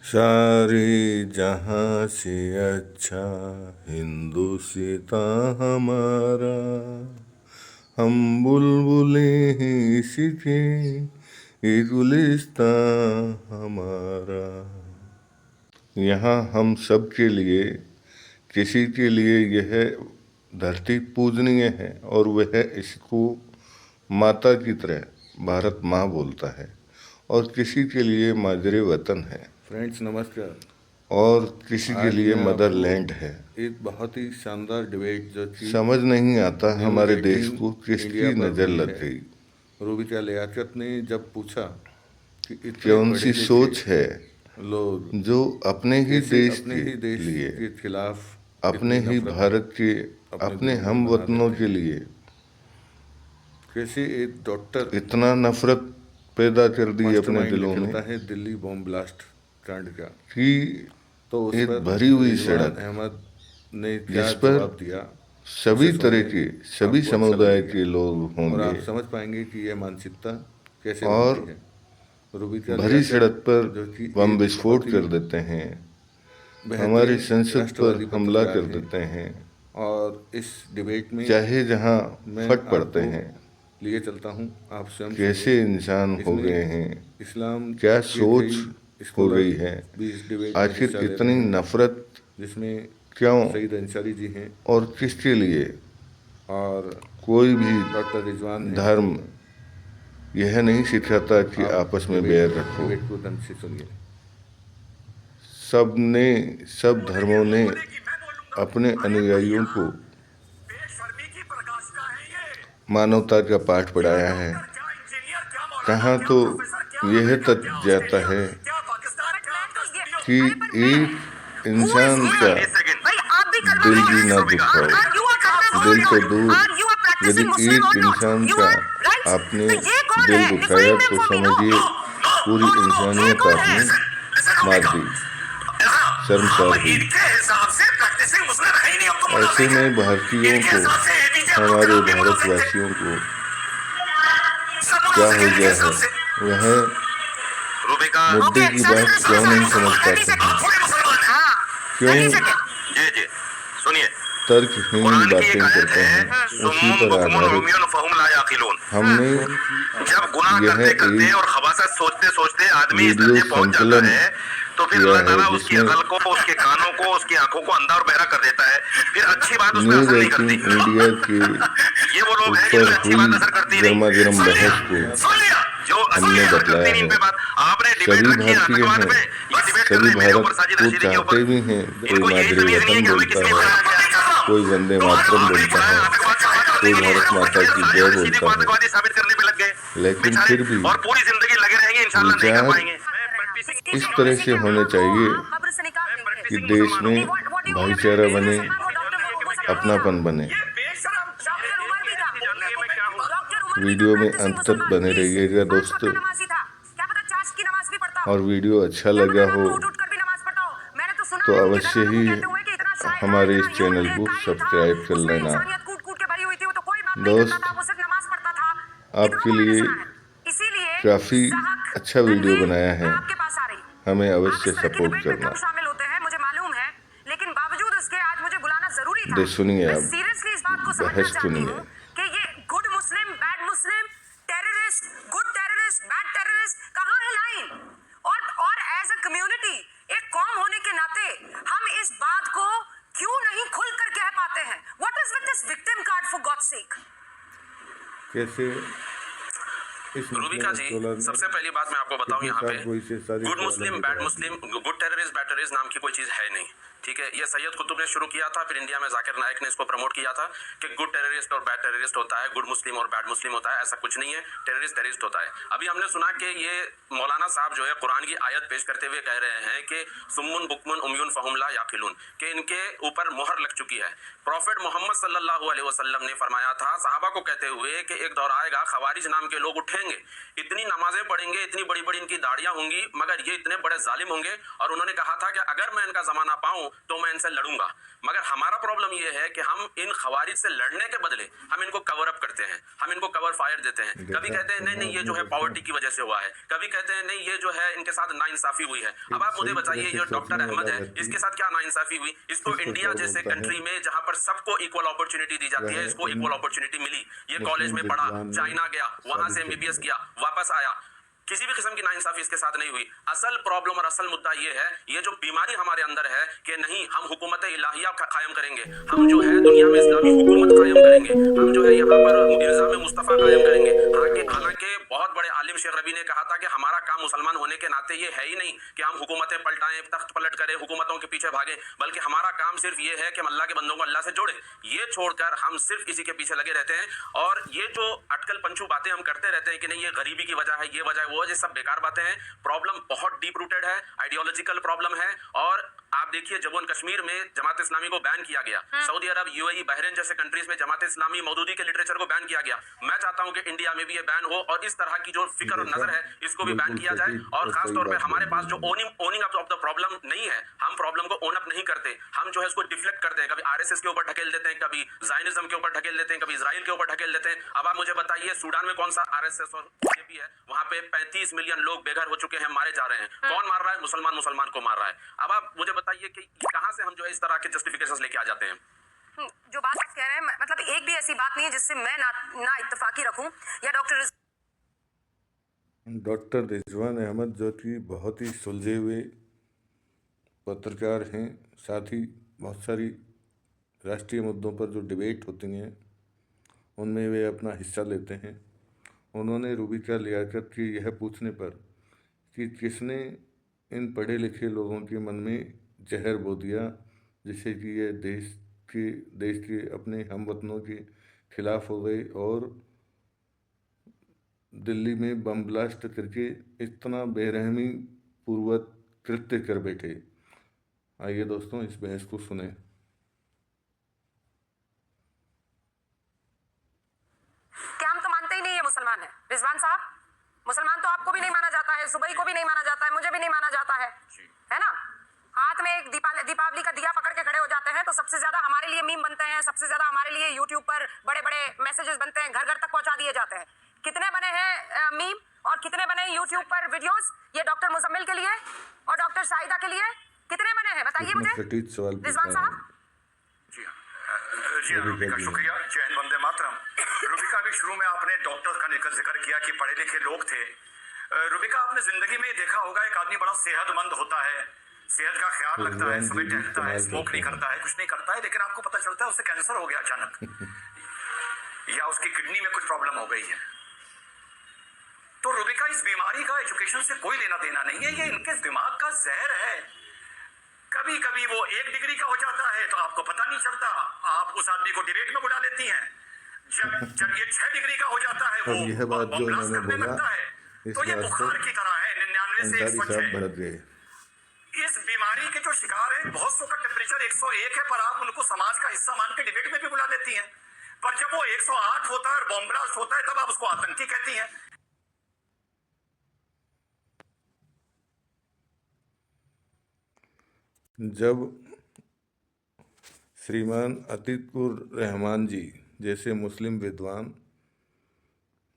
सारे जहां से अच्छा हिंदुस्तां हमारा, हम बुलबुले हैं इसके, ये गुलिस्तां हमारा। यहाँ हम सब के लिए, किसी के लिए यह धरती पूजनीय है और वह इसको माता की तरह भारत माँ बोलता है, और किसी के लिए माजरे वतन है फ्रेंड्स नमस्कार। और किसी के आज लिए मैं मदरलैंड है। एक बहुत ही शानदार डिबेट जो कि समझ नहीं आता न्यूज़ हमारे 18 देश को इंडिया किसकी पर नज़र हुई लग है। गई। रूबिका लियाकत ने जब पूछा कि इतने कौन पढ़े सी लिखे सोच है लोग जो अपने ही कैसे देश अपने के ही देश लिए, के खिलाफ अपने इतनी ही नफरत भारत के, अपने अपने दिलों में हम बना वतनों लेते के हैं। लिए कैसे एक डॉक्टर इतना नफरत पैदा कर दी अपने मास्टरमाइंड दिलों में निकलता है दिल्ली बॉम्ब ब्लास्ट कांड का, कि तो उस एक पर भरी हुई रिजवान सड़क अहमद ने क्या जिस पर जवाब दिया सभी उसे तरह सुनिए, के, सभी आपको अच्छा समुदाय लगेगा के लोग और होंगे, आप समझ पाएंगे कि यह मानसिकता कैसे बनती और है। रूबिका भरी लियाकत सड़क पर जो कि बम एक बहुत विस्फोट ही कर देते हैं, हमारी बेहतरीन संसद पर राष्ट्रवादी हमला पत्रकार कर हैं, देते हैं, और इस डिबेट में चाहे जहां मैं फट पड़ते आपको हैं। लिए चलता हूँ, आप स्वयं कैसे सुनिए। इंसान हो इसमें गए हैं, इस्लाम क्या के सोच कई हो स्कॉलर गई है, भी इस डिबेट में आखिर हिस्सा ले रहे इतनी हैं, नफरत जिसमें क्यों सईद अंसारी जी हैं और किसके लिए। और कोई भी डॉक्टर रिजवान हैं। धर्म यह नहीं सिखाता कि आप आपस में बैर रखो। डिबेट को ढंग से सुनिए। सब धर्मों ने अपने अनुयायियों को मानवता का पाठ पढ़ाया है। कहाँ तो यह तक जाता है कि एक इंसान का दिल भी ना दुखाओ। दिल तो दूर, यदि एक इंसान का आपने दिल दुखाया तो समझिए पूरी इंसानियत आपने मार दी, शर्मसार हुई। ऐसे में भारतीयों को, हमारे भारतवासियों को क्या हो गया है, वह मुद्दे की बात क्यों नहीं समझ पाते हैं, क्यों तर्कहीन बातें करते हैं। उसी पर आधारित हमने जब गुनाह यह करते करते एक और खबासत सोचते सोचते आदमी इस वीडियो दर्जे पहुंच जाता संकलन है, तो फिर किया अल्लाह है ताला उसकी जिसमें अकल को, उसके कानों को, उसकी आंखों को अंधा और बहरा कर देता है। फिर अच्छी बात उसमें न्यूज असर नहीं 18 करती। इंडिया के ये वो लोग हैं ऊपर जिनमें अच्छी हुई बात असर करती नहीं। गर्मा गर्म सुन लिया, बहस को सुन लिया, जो हमने असर करती बतलाया नहीं इन है। पे बात। आपने डिबेट सभी रखी है भारतीय आतंकवाद हैं, पे, ये डिबेट कर सभी रहे हैं मेरे ऊपर, भारत साजिद को रशीदी के चाहते ऊपर। भी हैं। कोई इनको यही माजरे तमीज नहीं है वतन कि हमें बोलता किसने है, बनाया। कोई वंदे मातरम बोलता है, कोई भारत माता की जय बोलता है, आतंकवादी साबित करने पे लग गए लेकिन बेचारे, फिर भी और पूरी जिंदगी लगे रहेंगे, इंशाल्लाह नहीं कर विचार पाएंगे। इस तरह से होने चाहिए कि देश में भाईचारा बने, अपनापन बने। वीडियो में अंत तक बने रहिएगा दोस्त, और वीडियो अच्छा लगा हो तो अवश्य ही हमारे इस चैनल को सब्सक्राइब कर लेना। दोस्त, आपके लिए काफ़ी अच्छा वीडियो बनाया है, हमें अवश्य सपोर्ट करना। दे सुनिए, आप बहस सुनिए। कि ये good Muslim bad Muslim, terrorist good terrorist bad terrorist, कहाँ है लाइन? और एज अ कम्युनिटी, एक कौम होने के नाते हम इस बात को क्यों नहीं खुलकर कह पाते हैं? What is with this victim card for God sake? कैसे इस रूबिका जी, सबसे पहली बात मैं आपको बताऊं, यहाँ पे गुड मुस्लिम बैड मुस्लिम, गुड टेररिस्ट बैड टेररिस्ट नाम की कोई चीज है नहीं, ठीक है। ये सैयद कुतुब ने शुरू किया था, फिर इंडिया में जाकिर नायक ने इसको प्रमोट किया था कि गुड टेररिस्ट और बैड टेररिस्ट होता है, गुड मुस्लिम और बैड मुस्लिम होता है। ऐसा कुछ नहीं है, टेररिस्ट टेररिस्ट होता है। अभी हमने सुना कि ये मौलाना साहब जो है कुरान की आयत पेश करते हुए कह रहे हैं कि सुम्मुन बुकमुन उम्युन फहुम ला याकिलून, कि इनके ऊपर मोहर लग चुकी है। प्रॉफिट मोहम्मद सल्लल्लाहु अलैहि वसल्लम ने फरमाया था सहाबा को कहते हुए कि एक दौर आएगा खवारिज नाम के लोग उठेंगे, इतनी नमाजें पढ़ेंगे, इतनी बड़ी बड़ी इनकी दाढ़ियां होंगी, मगर ये इतने बड़े जालिम होंगे। और उन्होंने कहा था कि अगर मैं इनका जमाना पाऊं तो मैं इनसे लड़ूंगा। मगर हमारा प्रॉब्लम ये है कि हम इन खवारिज से लड़ने के बदले हम इनको कवर अप करते हैं, हम इनको कवर फायर देते हैं। कभी कहते हैं नहीं नहीं ये जो है पॉवर्टी की वजह से हुआ है, कभी कहते हैं नहीं ये जो है इनके साथ नाइंसाफी हुई है। अब आप मुझे बताइए, ये डॉक्टर अहमद है, इसके साथ क्या नाइंसाफी हुई? इसको इंडिया जैसे कंट्री में जहां पर सबको इक्वल अपॉर्चुनिटी दी जाती है, इसको इक्वल अपॉर्चुनिटी मिली। ये कॉलेज में पढ़ा, चाइना गया, वहां से MBBS किया, वापस आया, किसी भी किस्म की नाइंसाफी इसके साथ नहीं हुई। असल प्रॉब्लम और असल मुद्दा ये है, ये जो बीमारी हमारे अंदर है कि नहीं हम हुकूमत इलाहिया कायम करेंगे, हम जो है दुनिया में इस्लामी हुकूमत कायम करेंगे, हम जो है यहाँ पर इल्जाम मुस्तफा कायम करेंगे। हालांकि बहुत बड़े आलिम शेख रबी ने कहा था कि हमारा काम मुसलमान होने के नाते ये है ही नहीं कि हम हुकूमतें पलटाएं, तख्त पलट करें, हुकूमतों के पीछे भागे, बल्कि हमारा काम सिर्फ ये है कि हम अल्लाह के बंदों को अल्लाह से जोड़े। ये छोड़कर हम सिर्फ इसी के पीछे लगे रहते हैं, और ये जो अटकल पंचू बातें हम करते रहते हैं कि नहीं ये गरीबी की वजह है, ये वजह है, वो वजह, सब बेकार बातें हैं। प्रॉब्लम बहुत डीप रूटेड है, आइडियोलॉजिकल प्रॉब्लम है। और आप देखिए जम्मू एंड कश्मीर में जमात इस्लामी को बैन किया गया, सऊदी अरब, UAE, बहरीन जैसे कंट्रीज में जमात इस्लामी मौदूदी के लिटरेचर को बैन किया गया। मैं चाहता हूं कि इंडिया में भी ये बैन हो और इस तरह की जो फिक्र और नजर है इसको भी बैन किया जाए। और खासतौर पे हमारे पास जो owning up of the problem नहीं है, हम प्रॉब्लम को ओन अप नहीं करते, हम जो है इसको डिफ्लेक्ट करते हैं, कभी RSS के ऊपर ढकेल देते हैं, कभी ज़ायनिज़्म के ऊपर ढकेल देते हैं, कभी इजराइल के ऊपर ढकेल देते हैं। अब आप मुझे बताइए सूडान में कौन सा RSS और BJP है? वहां पे 35 मिलियन लोग बेघर हो चुके हैं, मारे जा रहे हैं। कौन मार रहा है? मुसलमान को मार रहा है। अब आप मुझे बताइए कि कहां से हम जो है इस तरह के जस्टिफिकेशंस लेके आ जाते हैं? जो बात आप कह रहे हैं, मतलब एक भी ऐसी बात नहीं है जिससे मैं ना इत्तेफाकी रखूं या डॉक्टर रिजवान अहमद जो कि बहुत ही सुलझे हुए पत्रकार हैं, साथ ही बहुत सारी राष्ट्रीय मुद्दों पर जो डिबेट होती हैं उनमें वे अपना हिस्सा लेते हैं। उन्होंने रुबिका लियाकत की यह पूछने पर कि किसने इन पढ़े लिखे लोगों के मन में जहर बो दिया जिससे कि ये देश के अपने हमवतनों के खिलाफ हो गए और दिल्ली में बम ब्लास्ट करके इतना बेरहमी पूर्वक कृत्य कर बैठे। आइए दोस्तों इस बहस को सुने। क्या हम तो मानते ही नहीं है मुसलमान है रिजवान साहब? मुसलमान तो आपको भी नहीं माना जाता है, सुबई को भी नहीं माना जाता है, मुझे भी नहीं माना जाता है ना? हाथ में एक दीपावली का दिया पकड़ के खड़े हो जाते हैं तो सबसे ज्यादा हमारे लिए मीम बनते हैं, सबसे ज्यादा हमारे लिए यूट्यूब पर बड़े बड़े मैसेजेस बनते हैं, घर घर तक पहुंचा दिए जाते हैं। कितने बने हैं मीम और कितने बने हैं यूट्यूब पर वीडियोस? ये डॉक्टर मुजम्मिल के लिए और डॉक्टर शाहिदा के लिए कितने बने हैं बताइए मुझे रिजवान साहब। जी रुबिका, शुक्रिया। जय हिंद, वंदे मातरम। रुबिका, अभी शुरू में आपने डॉक्टर्स का जिक्र किया कि पढ़े लिखे लोग थे। रुबिका, आपने जिंदगी में देखा होगा एक आदमी बड़ा सेहतमंद होता है, सेहत का ख्याल रखता है, सुबह टहलता है, स्मोक नहीं करता है, कुछ नहीं करता है, लेकिन आपको पता चलता है उसे कैंसर हो गया अचानक या उसकी किडनी में कुछ प्रॉब्लम हो गई है। तो रुबिका, इस बीमारी का एजुकेशन से कोई लेना देना नहीं है, ये इनके दिमाग का जहर है। कभी कभी वो 1 डिग्री का हो जाता है तो आपको पता नहीं चलता, आप उस आदमी को डिबेट में बुला लेती हैं। जब ये 6 डिग्री का हो जाता है वो यह बात जो उन्होंने बोला तो ये बुखार की तरह है, 99 से 106 है। इस बीमारी के जो शिकार हैं बहुत सौ का टेम्परेचर 101 है, पर आप उनको समाज का हिस्सा मान के डिबेट में भी बुला लेती हैं। पर जब वो 108 होता है और बॉम्ब ब्लास्ट होता है तब आप उसको आतंकी कहती हैं। जब श्रीमान अतीकुर रहमान जी जैसे मुस्लिम विद्वान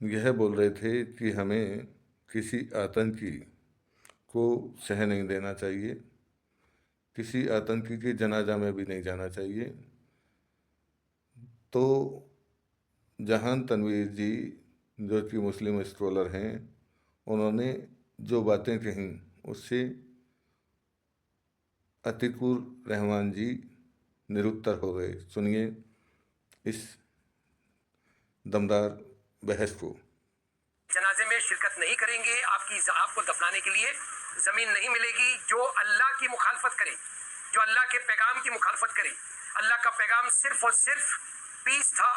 यह बोल रहे थे कि हमें किसी आतंकी को सह नहीं देना चाहिए, किसी आतंकी के जनाजा में भी नहीं जाना चाहिए, तो जहान तनवीर जी जो कि मुस्लिम स्कॉलर हैं उन्होंने जो बातें कहीं उससे अतीकुर रहमान जी निरुत्तर हो गए। सुनिए इस दमदार बहस को। जनाजे में शिरकत नहीं करेंगे, आपको दफनाने के लिए जमीन नहीं मिलेगी। जो अल्लाह की मुखालफत करे, जो अल्लाह के पैगाम की मुखालफत करे, अल्लाह का पैगाम सिर्फ और सिर्फ पीस था।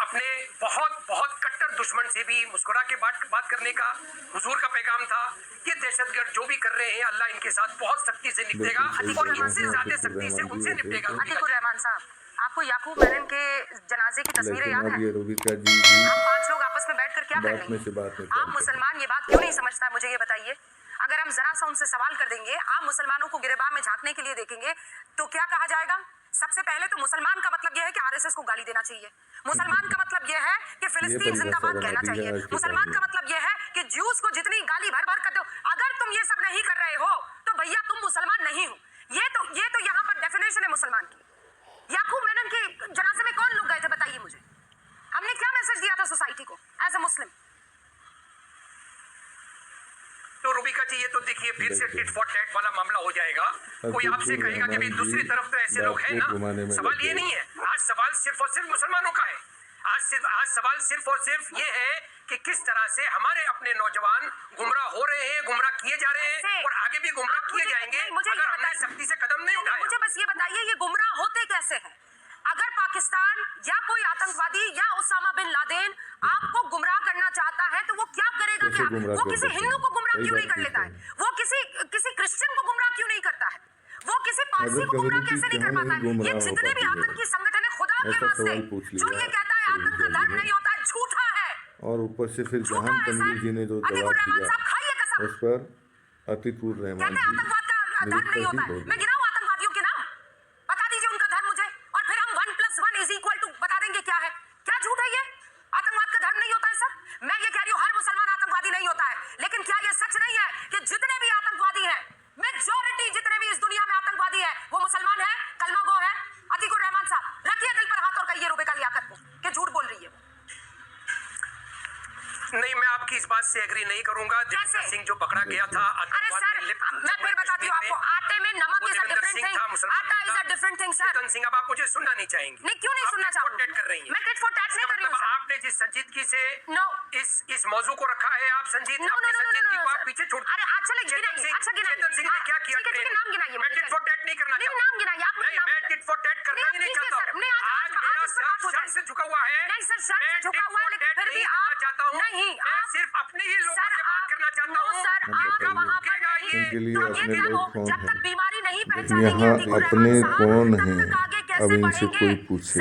अपने बहुत कट्टर दुश्मन से भी मुस्कुरा के बात करने का हुजूर का पैगाम था। ये दहशतगर्द जो भी कर रहे हैं अल्लाह इनके साथ बहुत सख्ती से निपटेगा, ज्यादा सख्ती से उनसे निपटेगा। अतीकुर रहमान साहब, आपको याकूब मैनन के जनाजे की तस्वीरें याद है? हम 5 लोग आपस में बैठकर क्या कर रहे हैं? आप मुसलमान ये बात क्यों नहीं समझता, मुझे ये बताइए। अगर हम जरा सा उनसे सवाल कर देंगे, आप मुसलमानों को गिरेबान में झांकने के लिए देखेंगे तो क्या कहा जाएगा? सबसे पहले तो मुसलमान का मतलब यह है कि आरएसएस को गाली देना चाहिए, मुसलमान का मतलब यह है कि फिलिस्तीन जिंदाबाद कहना चाहिए, मुसलमान का मतलब यह है कि ज्यूज को जितनी गाली भर भर कर दो। अगर तुम ये सब नहीं कर रहे हो तो भैया तुम मुसलमान नहीं हो। ये तो यहाँ पर डेफिनेशन है मुसलमान की। याकूब मेनन के जनाजे में कौन लोग गए थे बताइए मुझे? हमने क्या मैसेज दिया था सोसाइटी को एज अ मुस्लिम? तो रुबिका जी, ये तो देखिए फिर से टिट फॉर टैट वाला मामला हो जाएगा। कोई आपसे कहेगा कि भाई दूसरी तरफ तो ऐसे लोग हैं ना। सवाल ये नहीं है, आज सवाल सिर्फ और सिर्फ मुसलमानों का है। आज सवाल सिर्फ और सिर्फ ये है कि किस तरह से हमारे अपने नौजवान गुमराह हो रहे हैं, गुमराह किए जा रहे हैं और आगे भी गुमराह किए जाएंगे अगर हमने सख्ती से कदम नहीं उठाया। मुझे बस ये बताइए, ये गुमराह होते कैसे हैं? अगर पाकिस्तान या कोई आतंकवादी या उसामा बिन लादेन आपको गुमराह करना चाहता है तो वो क्या करेगा? क्या वो किसी हिंदू को गुमराह क्यों नहीं कर लेता है? वो किसी क्रिश्चियन को गुमराह क्यों नहीं करता है? वो किसी पारसी को गुमराह कैसे नहीं कर पाता है? ये जितने भी आतंकी संगठन है, खुदा के वास्ते, जो ये कहता है आतंक का धर्म नहीं होता है, झूठा है। और ऊपर से फिर जहां तनवीर जी ने जो जवाब दिया उस पर अतीकुर रहमान जी आतंकवाद का धर्म नहीं होता है। मैं गिनाऊं आतंकवादियों के नाम? बता दीजिए उनका धर्म मुझे, और फिर हम 1+1 = बता देंगे क्या है। क्या झूठ है ये? आतंकवाद का धर्म नहीं होता है सर? मैं ये कह रही हूँ हर मुसलमान आतंकवादी नहीं होता है, लेकिन क्या ये सच नहीं है कि जितने भी आतंकवादी हैं, मेजॉरिटी जितने भी इस दुनिया में आतंकवादी है वो मुसलमान है, कलमा गो है? अतीकुर रहमान साहब, रखिए दिल पर हाथ और कहिए रुबिका लियाकत को कि झूठ बोल रही है। नहीं, मैं आपकी इस बात से एग्री नहीं करूंगा। देवेंद्र सिंह जो पकड़ा गया था, अरे सर, मैं फिर बताती हूँ आपको, आटे में नमक इज अ डिफरेंट थिंग, आटा is a different thing sir. Singh, अब आप मुझे सुनना नहीं चाहेंगी? नहीं, क्यों नहीं सुनना चाहूंगी? कर रही हैं। मैं टिट फॉर टैट नहीं कर रही हूं। आपने जिस संजीदगी से नो इस मौजू को रखा है, आप संजीदगी को आप पीछे छोड़। अरे अच्छा गिनाइए, अच्छा गिनाइए। चेतन सिंह ने क्या किया? ठीक है, नाम गिनाइए। मैं टिट फॉर टैट नहीं करना चाहता। नाम गिनाइए आप। नहीं, मैं टिट फॉर टैट करना ही नहीं चाहता। आज मेरा सर शर्म से झुका हुआ है। नहीं सर, शर्म से झुका हुआ है, लेकिन फिर भी आप चाहता हूं नहीं, मैं सिर्फ अपने ही लोगों से बात करना चाहता हूं। सर आप वहां पर इनके लिए अपने लोग कौन जब तक हैं? बीमारी नहीं पहचानेंगे यहाँ अपने कौन हैं? अब इनसे कोई पूछे।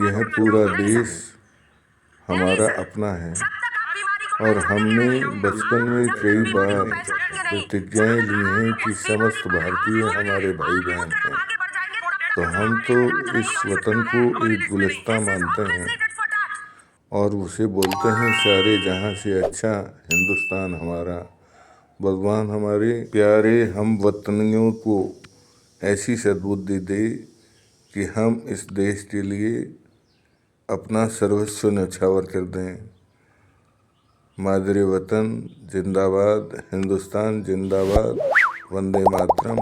यह पूरा देश हमारा अपना है और हमने बचपन में कई बार प्रतिज्ञाएं ली हैं कि समस्त भारतीय हमारे भाई बहन हैं। तो हम तो इस वतन को एक गुलिस्तान मानते हैं और उसे बोलते हैं सारे जहां से अच्छा हिंदुस्तान हमारा। भगवान हमारे प्यारे हम वतनियों को ऐसी सद्बुद्धि दे कि हम इस देश के लिए अपना सर्वस्व न्यौछावर कर दें। मादरे वतन जिंदाबाद, हिंदुस्तान जिंदाबाद, वंदे मातरम,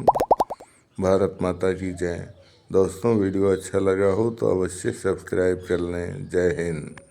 भारत माता की जय। दोस्तों, वीडियो अच्छा लगा हो तो अवश्य सब्सक्राइब कर लें। जय हिंद।